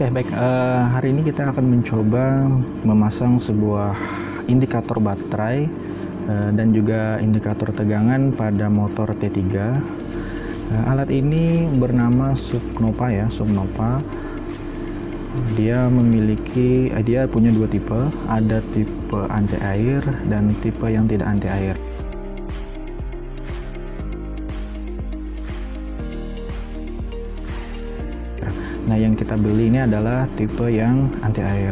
Oke, baik. Hari ini kita akan mencoba memasang sebuah indikator baterai dan juga indikator tegangan pada motor T3. Alat ini bernama Supnova ya, Supnova. Dia punya dua tipe, ada tipe anti air dan tipe yang tidak anti air. Nah, yang kita beli ini adalah tipe yang anti air.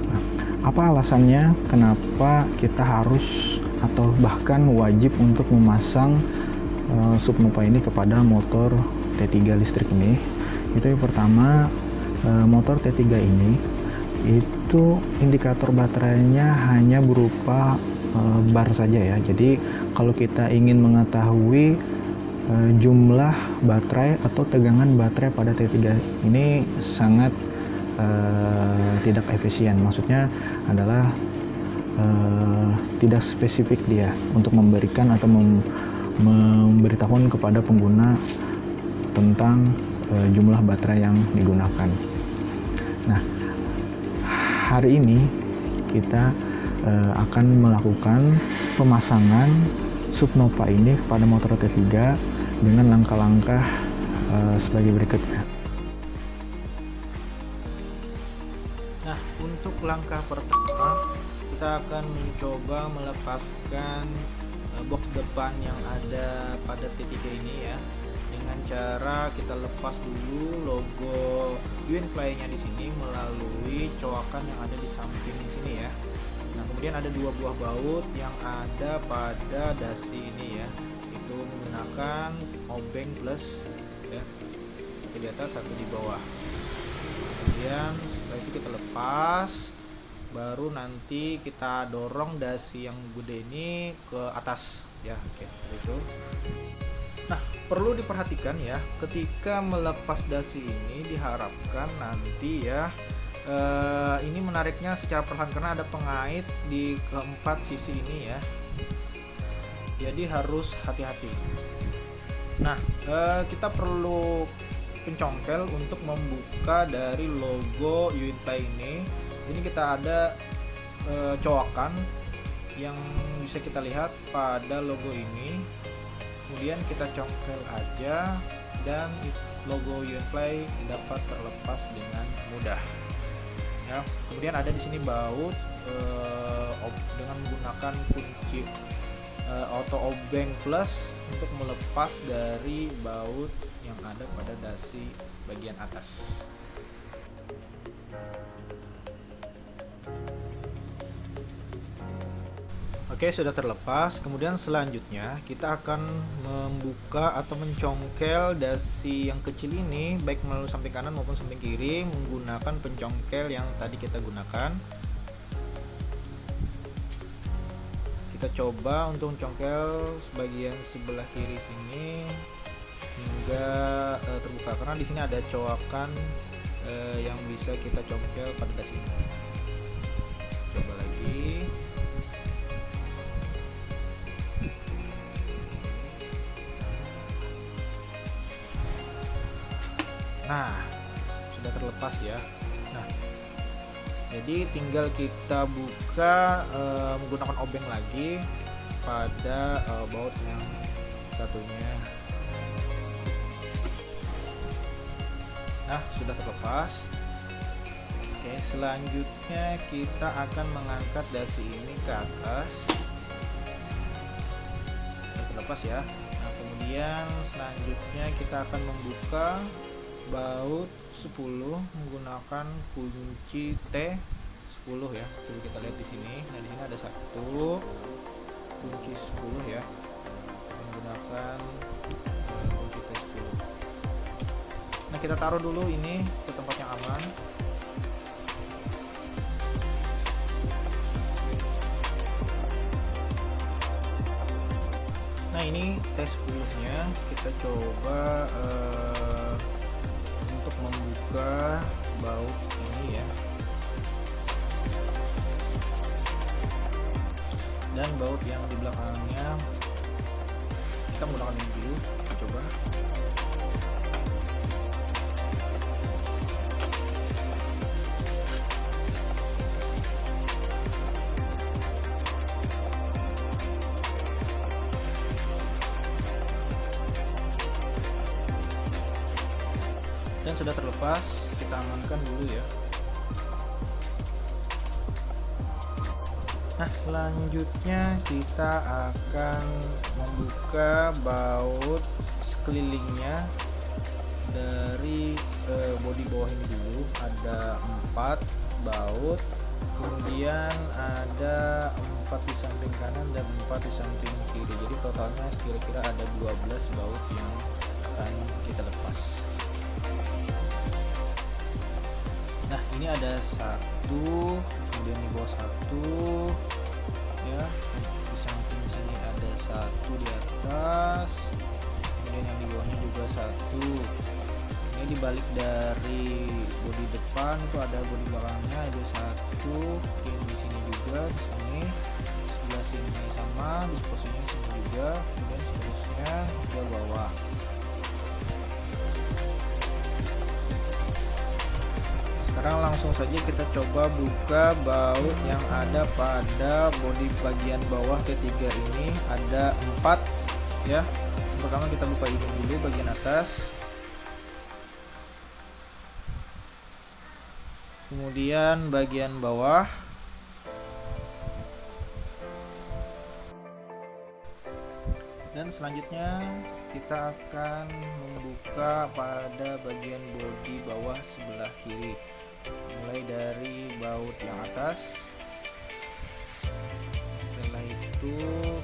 Nah, apa alasannya kenapa kita harus atau bahkan wajib untuk memasang Supnova ini kepada motor T3 listrik ini? Itu yang pertama, motor T3 ini itu indikator baterainya hanya berupa bar saja ya. Jadi kalau kita ingin mengetahui jumlah baterai atau tegangan baterai pada T3 ini sangat tidak efisien. Maksudnya adalah tidak spesifik dia untuk memberikan atau memberitahukan kepada pengguna tentang jumlah baterai yang digunakan. Nah, hari ini kita akan melakukan pemasangan Supnova ini kepada motor T3 dengan langkah-langkah sebagai berikutnya. Nah, untuk langkah pertama kita akan mencoba melepaskan box depan yang ada pada T3 ini ya, dengan cara kita lepas dulu logo Uinfly-nya di sini melalui coakan yang ada di samping sini ya. Nah, kemudian ada dua buah baut yang ada pada dasi ini ya, itu menggunakan obeng plus ya, satu di atas satu di bawah. Kemudian setelah itu kita lepas, baru nanti kita dorong dasi yang gede ini ke atas ya. Oke, seperti itu. Nah, perlu diperhatikan ya, ketika melepas dasi ini diharapkan nanti ya ini menariknya secara perlahan karena ada pengait di keempat sisi ini ya, jadi harus hati-hati. Nah, kita perlu pencongkel untuk membuka dari logo Uinfly ini. Ini kita ada coakan yang bisa kita lihat pada logo ini, kemudian kita congkel aja dan logo Uinfly dapat terlepas dengan mudah. Ya, kemudian ada di sini baut dengan menggunakan kunci auto obeng plus untuk melepas dari baut yang ada pada dasi bagian atas. Oke, sudah terlepas. Kemudian selanjutnya kita akan membuka atau mencongkel dasi yang kecil ini baik melalui samping kanan maupun samping kiri menggunakan pencongkel yang tadi kita gunakan. Kita coba untuk mencongkel sebagian sebelah kiri sini hingga terbuka, karena di sini ada coakan yang bisa kita congkel pada dasi ini. Coba lagi. Nah, sudah terlepas ya. Nah, jadi tinggal kita buka menggunakan obeng lagi pada baut yang satunya. Nah, sudah terlepas. Oke, selanjutnya kita akan mengangkat dasi ini ke atas. Sudah terlepas ya. Nah, kemudian selanjutnya kita akan membuka baut 10 menggunakan kunci T10 ya. Coba kita lihat di sini. Nah, di sini ada satu kunci 10 ya, menggunakan kunci T10. Nah, kita taruh dulu ini ke tempat yang aman. Nah, ini T10-nya kita coba untuk membuka baut ini ya, dan baut yang di belakangnya kita menggunakan ini dulu. Kita coba. sudah terlepas, kita amankan dulu ya. Nah, selanjutnya kita akan membuka baut sekelilingnya dari bodi bawah ini dulu. Ada 4 baut, kemudian ada 4 di samping kanan dan 4 di samping kiri. Jadi totalnya kira-kira ada 12 baut yang akan kita lepas. Nah, ini ada 1, kemudian di bawah 1 ya, di samping sini ada 1 di atas, kemudian yang di bawahnya juga 1. Ini dibalik dari bodi depan itu ada bodi belakangnya ada 1, kemudian di sini juga, di sini sebelah sini sama, disposisinya sini juga, kemudian seterusnya ke bawah. Sekarang langsung saja kita coba buka baut yang ada pada bodi bagian bawah ketiga ini. Ada 4 ya. Pertama kita buka ini dulu bagian atas, kemudian bagian bawah, dan selanjutnya kita akan membuka pada bagian bodi bawah sebelah kiri, mulai dari baut yang atas. Setelah itu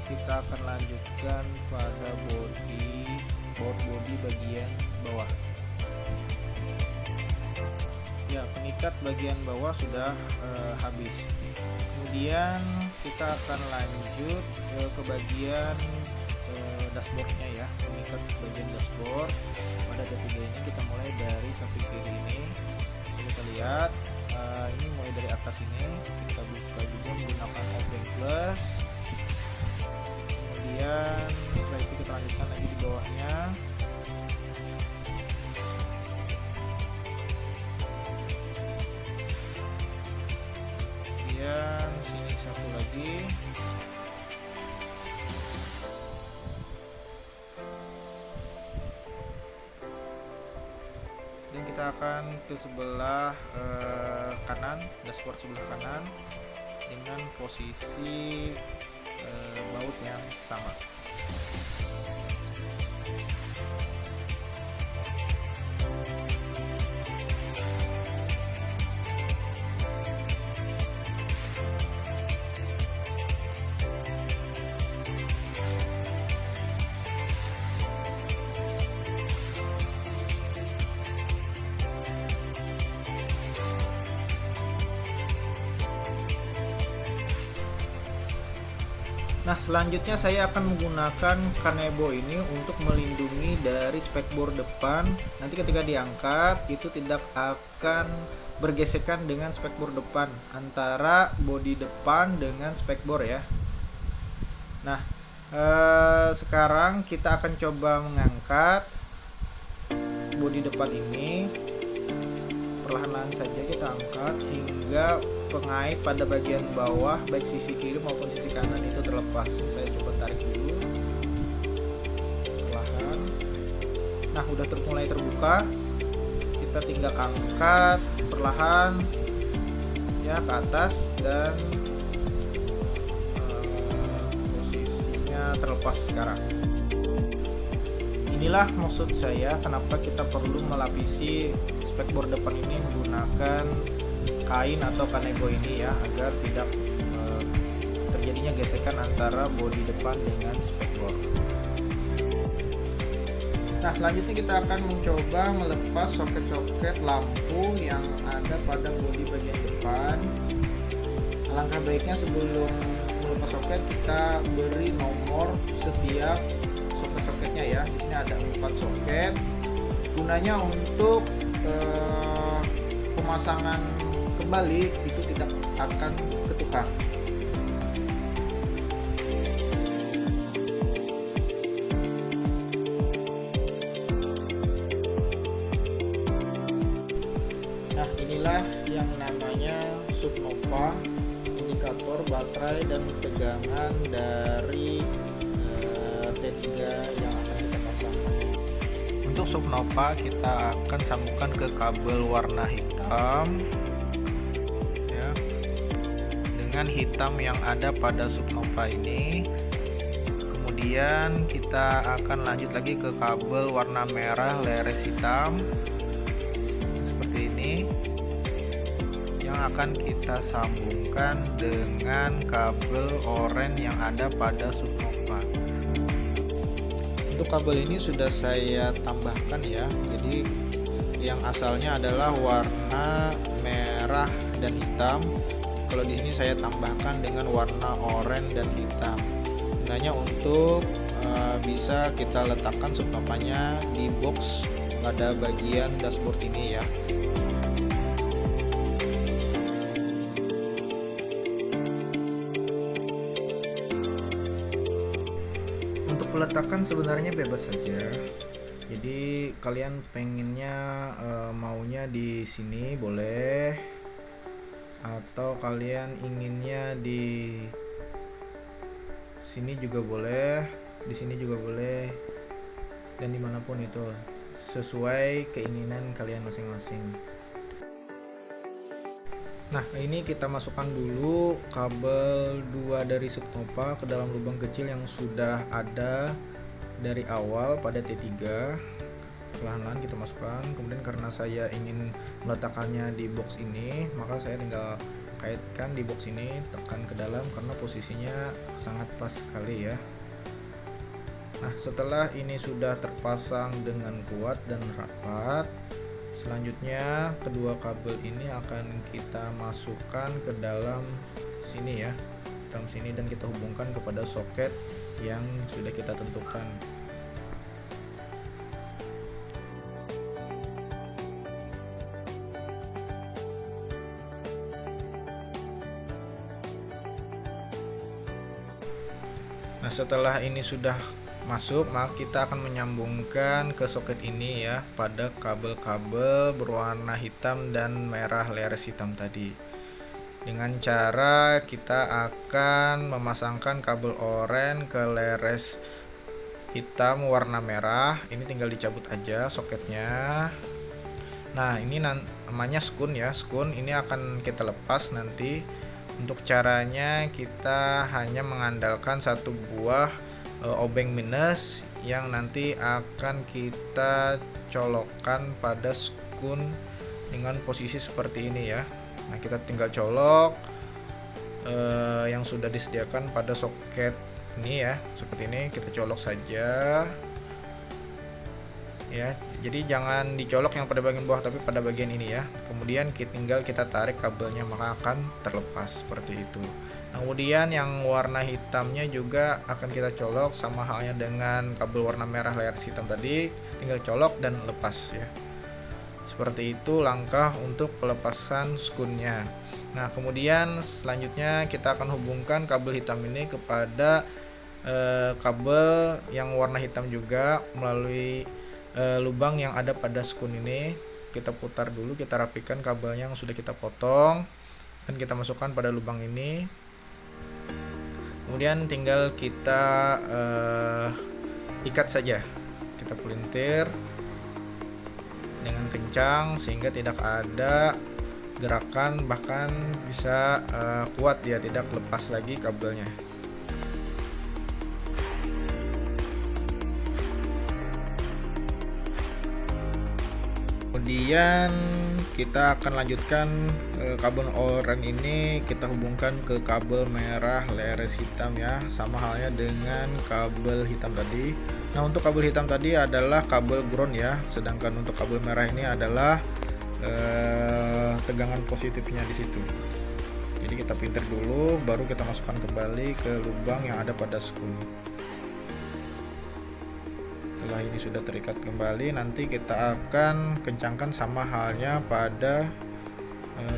kita akan lanjutkan pada baut bodi bagian bawah. Ya, pengikat bagian bawah sudah habis. Kemudian kita akan lanjut ke bagian dashboardnya ya, mengikat bagian dashboard pada ketiga ini. Kita mulai dari samping kiri ini. So, kita lihat ini mulai dari atas ini, kita buka juga menggunakan open plus. Kemudian setelah itu kita lanjutkan lagi di bawahnya. Kemudian sini 1 lagi. Dan kita akan ke sebelah kanan, dashboard sebelah kanan dengan posisi baut yang sama. Nah, selanjutnya saya akan menggunakan kanebo ini untuk melindungi dari spekbor depan. Nanti ketika diangkat itu tidak akan bergesekan dengan spekbor depan, antara bodi depan dengan spekbor ya. Nah, sekarang kita akan coba mengangkat bodi depan ini. Perlahan-lahan saja kita angkat hingga pengait pada bagian bawah baik sisi kiri maupun sisi kanan itu terlepas. Saya coba tarik dulu perlahan. Nah, udah mulai terbuka. Kita tinggal angkat perlahan ya ke atas, dan posisinya terlepas sekarang. Inilah maksud saya kenapa kita perlu melapisi spekbor depan ini menggunakan kain atau kanebo ini ya, agar tidak terjadinya gesekan antara bodi depan dengan spekbor. Nah, selanjutnya kita akan mencoba melepas soket-soket lampu yang ada pada bodi bagian depan. Alangkah baiknya sebelum melepas soket kita beri nomor setiap soket-soketnya ya. Di sini ada 4 soket. Gunanya untuk pemasangan kembali itu tidak akan ketukar. Nah, inilah yang namanya subnova, indikator baterai dan tegangan dari T3 yang akan kita pasang. Untuk Supnova kita akan sambungkan ke kabel warna hitam ya, dengan hitam yang ada pada Supnova ini. Kemudian kita akan lanjut lagi ke kabel warna merah leres hitam seperti ini, yang akan kita sambungkan dengan kabel oranye yang ada pada Supnova. Untuk kabel ini sudah saya tambahkan ya, jadi yang asalnya adalah warna merah dan hitam. Kalau di sini saya tambahkan dengan warna oranye dan hitam. Gunanya untuk bisa kita letakkan Supnovanya di box pada bagian dashboard ini ya. Untuk peletakan sebenarnya bebas saja. Jadi kalian pengennya maunya di sini boleh, atau kalian inginnya di sini juga boleh, di sini juga boleh, dan dimanapun itu sesuai keinginan kalian masing-masing. Nah, ini kita masukkan dulu kabel 2 dari Supnova ke dalam lubang kecil yang sudah ada dari awal pada T3. Perlahan-lahan kita masukkan. Kemudian karena saya ingin meletakkannya di box ini, maka saya tinggal kaitkan di box ini, tekan ke dalam karena posisinya sangat pas sekali ya. Nah, setelah ini sudah terpasang dengan kuat dan rapat, selanjutnya kedua kabel ini akan kita masukkan ke dalam sini ya, dalam sini, dan kita hubungkan kepada soket yang sudah kita tentukan. Nah, setelah ini sudah masuk, maka kita akan menyambungkan ke soket ini ya pada kabel-kabel berwarna hitam dan merah leres hitam tadi. Dengan cara kita akan memasangkan kabel oranye ke leres hitam warna merah. Ini tinggal dicabut aja soketnya. Nah, ini namanya skun ya. Skun ini akan kita lepas nanti. Untuk caranya kita hanya mengandalkan satu buah obeng minus yang nanti akan kita colokkan pada skun dengan posisi seperti ini ya. Nah, kita tinggal colok yang sudah disediakan pada soket ini ya. Soket ini kita colok saja ya. Jadi jangan dicolok yang pada bagian bawah, tapi pada bagian ini ya. Kemudian tinggal kita tarik kabelnya, maka akan terlepas seperti itu. Kemudian yang warna hitamnya juga akan kita colok sama halnya dengan kabel warna merah leres hitam tadi, tinggal colok dan lepas ya. Seperti itu langkah untuk pelepasan skunnya. Nah, kemudian selanjutnya kita akan hubungkan kabel hitam ini kepada kabel yang warna hitam juga melalui lubang yang ada pada skun ini. Kita putar dulu, kita rapikan kabelnya yang sudah kita potong dan kita masukkan pada lubang ini. Kemudian tinggal kita ikat saja, kita pelintir dengan kencang sehingga tidak ada gerakan, bahkan bisa kuat dia tidak lepas lagi kabelnya. Kemudian kita akan lanjutkan kabel oranye ini kita hubungkan ke kabel merah leres hitam ya, sama halnya dengan kabel hitam tadi. Nah, untuk kabel hitam tadi adalah kabel ground ya, sedangkan untuk kabel merah ini adalah tegangan positifnya di situ. Jadi kita pinter dulu, baru kita masukkan kembali ke lubang yang ada pada skun. Setelah ini sudah terikat kembali, nanti kita akan kencangkan sama halnya pada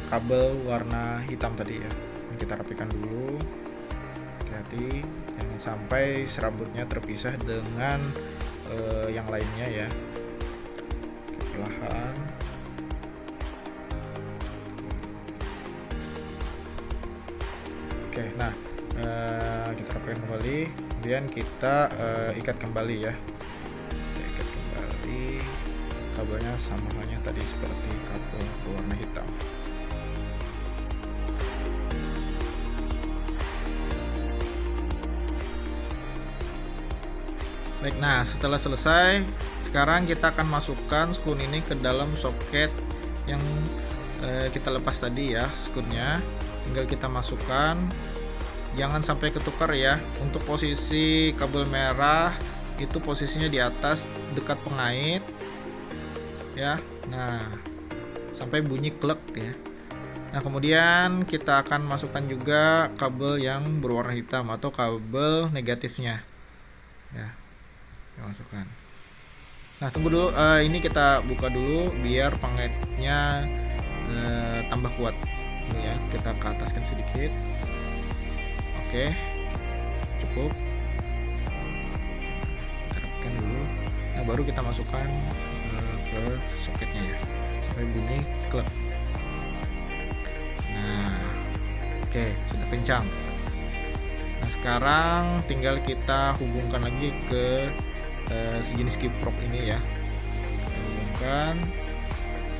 kabel warna hitam tadi ya. Ini kita rapikan dulu, hati-hati jangan sampai serabutnya terpisah dengan yang lainnya ya. Perlahan. Oke, nah kita rapikan kembali, kemudian kita ikat kembali ya. Kita ikat kembali. kabelnya sama halnya tadi seperti kabel berwarna hitam. Baik, nah setelah selesai, sekarang kita akan masukkan skun ini ke dalam soket yang kita lepas tadi ya, skunnya. Tinggal kita masukkan, jangan sampai ketukar ya. Untuk posisi kabel merah itu posisinya di atas dekat pengait ya. Nah, sampai bunyi klek ya. Nah, kemudian kita akan masukkan juga kabel yang berwarna hitam atau kabel negatifnya ya. Kita masukkan. Nah, tunggu dulu, ini kita buka dulu biar pengaitnya tambah kuat. Ini ya, kita ke ataskan sedikit. Oke, cukup. Kita rapikan dulu. Nah, baru kita masukkan ke soketnya ya, sampai bunyi klek. Nah, oke, sudah kencang. Nah, sekarang tinggal kita hubungkan lagi ke sejenis kiprok ini ya. Kita hubungkan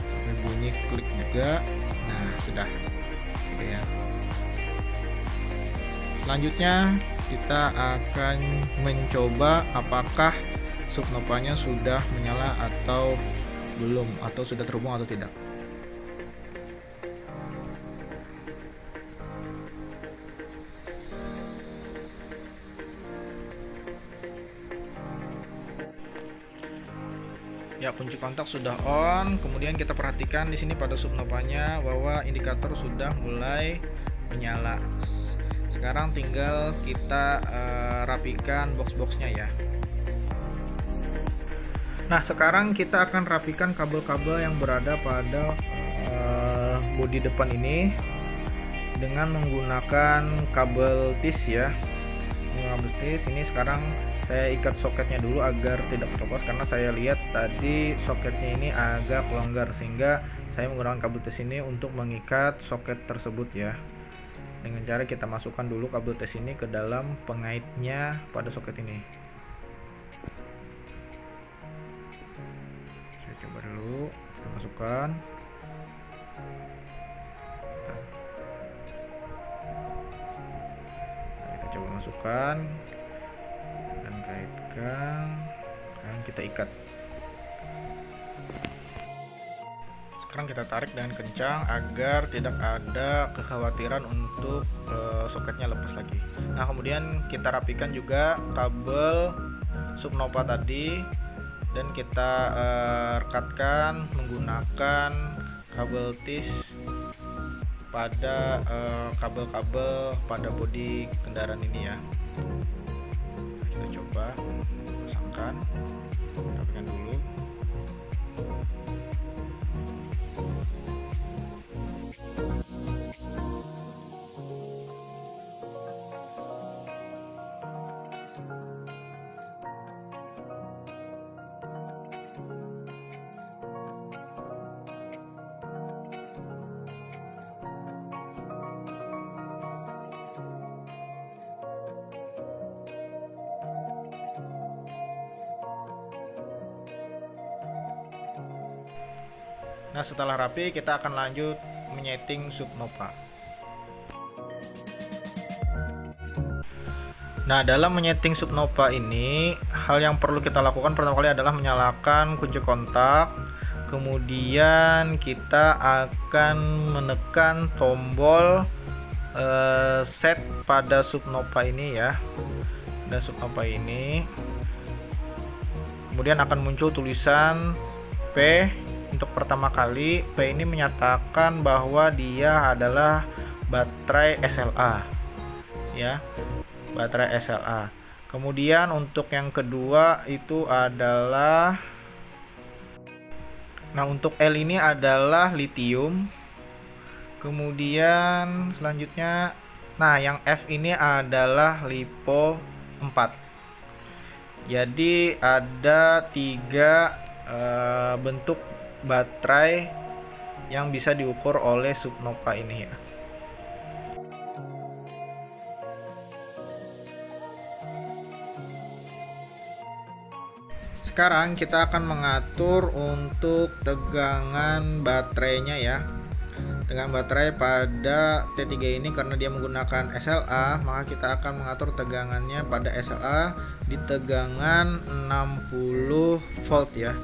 sampai bunyi klik juga. Nah, sudah gitu ya. Selanjutnya kita akan mencoba apakah subnopanya sudah menyala atau belum, atau sudah terhubung atau tidak. Ya, kunci kontak sudah on. Kemudian kita perhatikan di sini pada subnopanya bahwa indikator sudah mulai menyala. Sekarang tinggal kita rapikan box-boxnya ya. Nah, sekarang kita akan rapikan kabel-kabel yang berada pada bodi depan ini dengan menggunakan kabel tis ya. Kabel tis ini sekarang saya ikat soketnya dulu agar tidak terlepas, karena saya lihat tadi soketnya ini agak longgar, sehingga saya menggunakan kabel tis ini untuk mengikat soket tersebut ya. Dengan cara kita masukkan dulu kabel tis ini ke dalam pengaitnya pada soket ini. Saya coba dulu, kita masukkan. Nah, kita coba masukkan dan kaitkan, dan kita ikat. Sekarang kita tarik dengan kencang agar tidak ada kekhawatiran untuk soketnya lepas lagi. Nah, kemudian kita rapikan juga kabel subnopa tadi, dan kita rekatkan menggunakan kabel tis pada kabel-kabel pada bodi kendaraan ini ya. Kita coba pasangkan, rapikan dulu. Nah, setelah rapi kita akan lanjut menyeting subnopa. Nah, dalam menyeting subnopa ini, hal yang perlu kita lakukan pertama kali adalah menyalakan kunci kontak. Kemudian kita akan menekan tombol set pada subnopa ini ya. Pada subnopa ini. Kemudian akan muncul tulisan P. Untuk pertama kali, P ini menyatakan bahwa dia adalah baterai SLA ya, baterai SLA. Kemudian untuk yang kedua itu adalah, nah untuk L ini adalah litium. Kemudian selanjutnya, nah yang F ini adalah lipo 4. Jadi ada 3 bentuk baterai yang bisa diukur oleh subnopa ini ya. sekarang kita akan mengatur untuk tegangan baterainya ya. Tegangan baterai pada T3 ini karena dia menggunakan SLA, maka kita akan mengatur tegangannya pada SLA di tegangan 60 volt ya.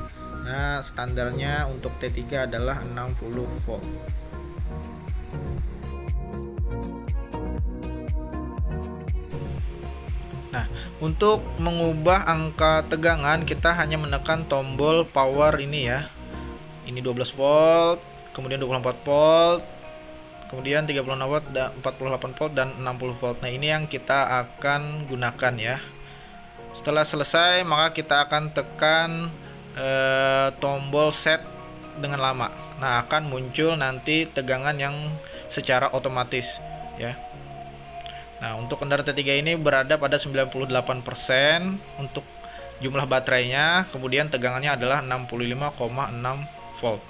Nah, standarnya untuk T3 adalah 60 volt. Nah, untuk mengubah angka tegangan kita hanya menekan tombol power ini ya. Ini 12 volt, kemudian 24 volt, kemudian 36 watt, 48 volt dan 60 volt. Nah, ini yang kita akan gunakan ya. Setelah selesai, maka kita akan tekan tombol set dengan lama. Nah, akan muncul nanti tegangan yang secara otomatis ya. Nah, untuk kendaraan T3 ini berada pada 98% untuk jumlah baterainya, kemudian tegangannya adalah 65,6 volt.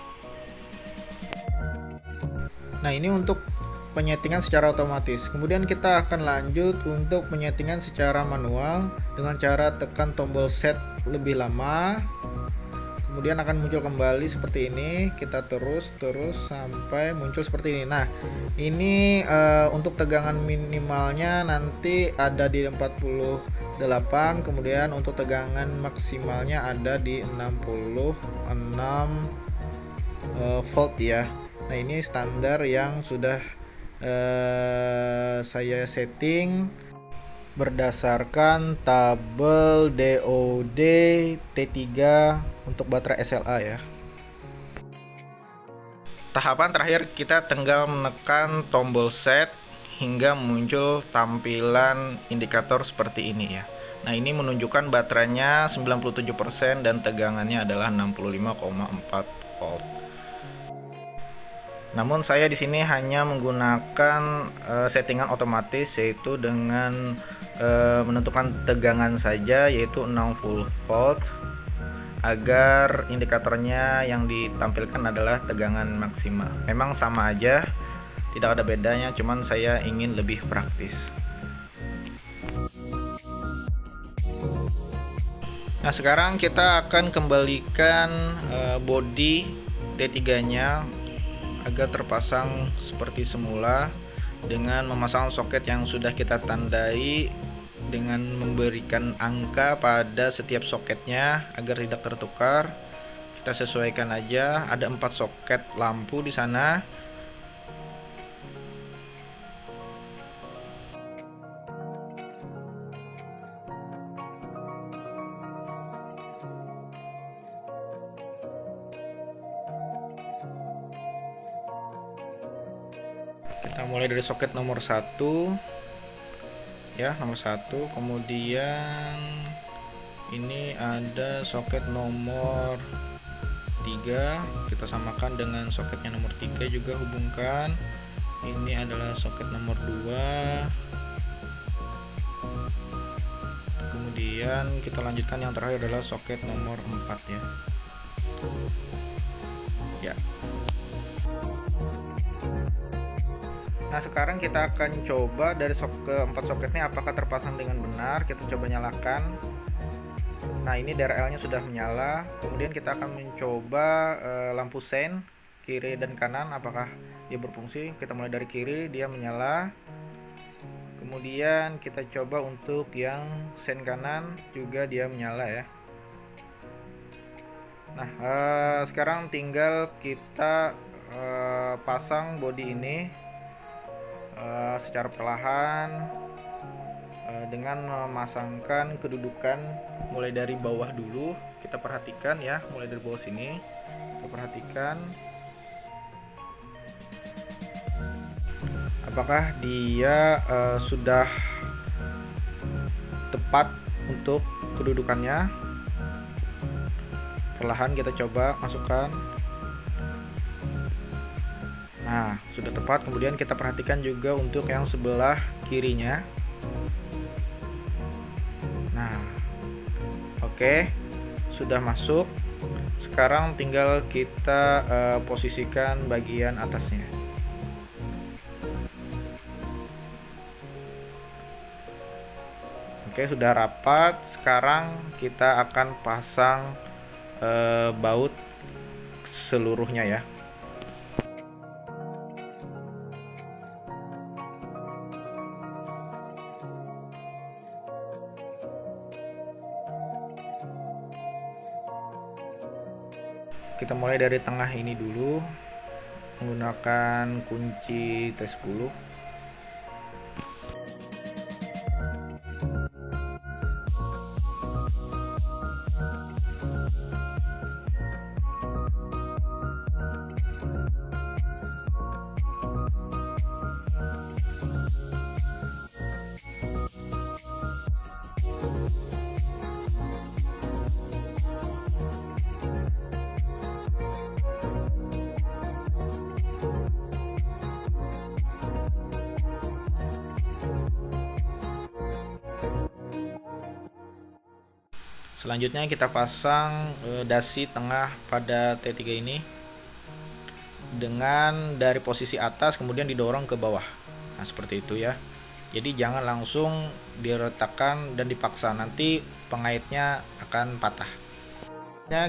Nah, ini untuk penyetingan secara otomatis. Kemudian kita akan lanjut untuk penyetingan secara manual dengan cara tekan tombol set lebih lama. Kemudian akan muncul kembali seperti ini. Kita terus sampai muncul seperti ini. Nah, ini untuk tegangan minimalnya nanti ada di 48, kemudian untuk tegangan maksimalnya ada di 66 volt ya. Nah, ini standar yang sudah saya setting berdasarkan tabel DOD T3 untuk baterai SLA ya. Tahapan terakhir kita tinggal menekan tombol set hingga muncul tampilan indikator seperti ini ya. Nah, ini menunjukkan baterainya 97% dan tegangannya adalah 65,4 volt. Namun saya di sini hanya menggunakan settingan otomatis, yaitu dengan menentukan tegangan saja, yaitu 60 volt, agar indikatornya yang ditampilkan adalah tegangan maksimal. Memang sama aja, tidak ada bedanya, cuman saya ingin lebih praktis. Nah, sekarang kita akan kembalikan bodi T3-nya agar terpasang seperti semula dengan memasang soket yang sudah kita tandai dengan memberikan angka pada setiap soketnya agar tidak tertukar. Kita sesuaikan aja, ada 4 soket lampu di sana. Kita mulai dari soket nomor 1 ya, nomor 1. Kemudian ini ada soket nomor 3, kita samakan dengan soketnya nomor 3 juga, hubungkan. Ini adalah soket nomor 2. Kemudian kita lanjutkan, yang terakhir adalah soket nomor 4 ya. Ya. Nah, sekarang kita akan coba dari keempat soketnya apakah terpasang dengan benar. Kita coba nyalakan. Nah, ini DRL-nya sudah menyala. Kemudian kita akan mencoba lampu sein kiri dan kanan apakah dia berfungsi. Kita mulai dari kiri, dia menyala. Kemudian kita coba untuk yang sein kanan juga dia menyala ya. Nah, sekarang tinggal kita pasang bodi ini secara perlahan dengan memasangkan kedudukan mulai dari bawah dulu. Kita perhatikan ya, mulai dari bawah sini kita perhatikan apakah dia sudah tepat untuk kedudukannya. Perlahan kita coba masukkan. Nah, sudah tepat. Kemudian kita perhatikan juga untuk yang sebelah kirinya. Nah, oke, sudah masuk. Sekarang tinggal kita posisikan bagian atasnya. Oke, sudah rapat. Sekarang kita akan pasang baut seluruhnya ya. Kita mulai dari tengah ini dulu menggunakan kunci T10. Selanjutnya kita pasang dasi tengah pada T3 ini dengan dari posisi atas kemudian didorong ke bawah. Nah, seperti itu ya. Jadi jangan langsung diletakkan dan dipaksa, nanti pengaitnya akan patah.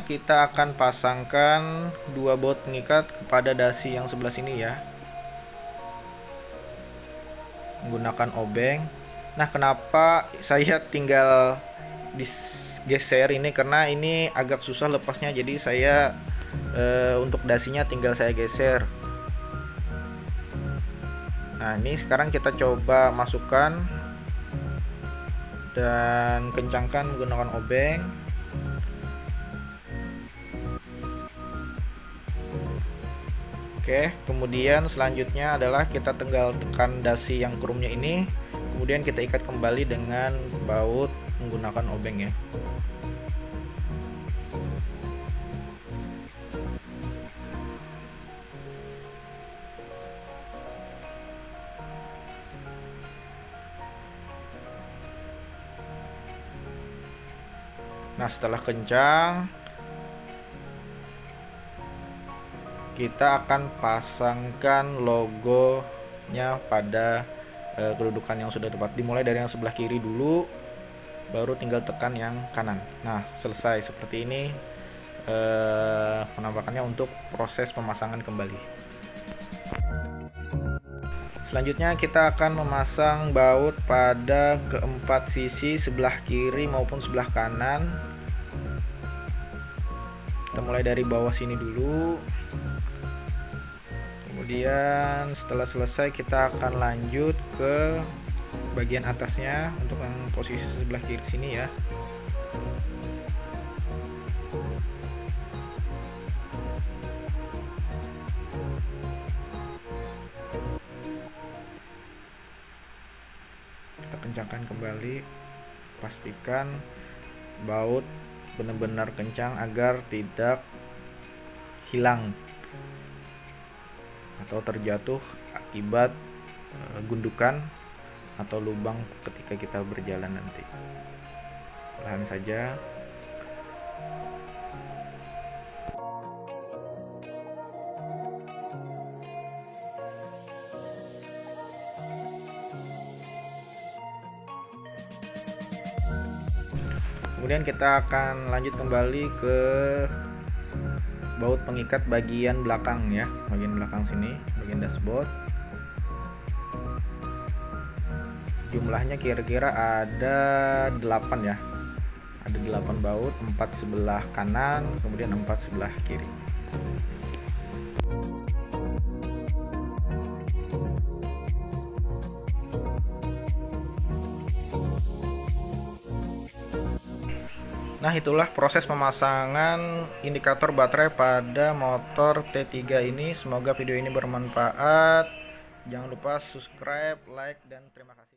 Kita akan pasangkan 2 baut pengikat kepada dasi yang sebelah sini ya, menggunakan obeng. Nah, kenapa saya tinggal digeser ini, karena ini agak susah lepasnya, jadi saya untuk dasinya tinggal saya geser. Nah, ini sekarang kita coba masukkan dan kencangkan menggunakan obeng. Oke, kemudian selanjutnya adalah kita tinggal tekan dasi yang krumnya ini, kemudian kita ikat kembali dengan baut menggunakan obeng ya. Nah, setelah kencang, kita akan pasangkan logonya pada kedudukan yang sudah tepat. Dimulai dari yang sebelah kiri dulu, baru tinggal tekan yang kanan. Nah, selesai seperti ini penampakannya untuk proses pemasangan kembali. Selanjutnya kita akan memasang baut pada keempat sisi sebelah kiri maupun sebelah kanan. Kita mulai dari bawah sini dulu. Kemudian setelah selesai kita akan lanjut ke bagian atasnya untuk yang posisi sebelah kiri sini ya. Kita kencangkan kembali, pastikan baut benar-benar kencang agar tidak hilang atau terjatuh akibat gundukan atau lubang ketika kita berjalan nanti. Perlahan saja. Kemudian kita akan lanjut kembali ke baut pengikat bagian belakang ya, bagian belakang sini, bagian dashboard. Jumlahnya kira-kira ada 8 ya. Ada 8 baut, 4 sebelah kanan, kemudian 4 sebelah kiri. Nah, itulah proses pemasangan indikator baterai pada motor T3 ini. Semoga video ini bermanfaat. Jangan lupa subscribe, like, dan terima kasih.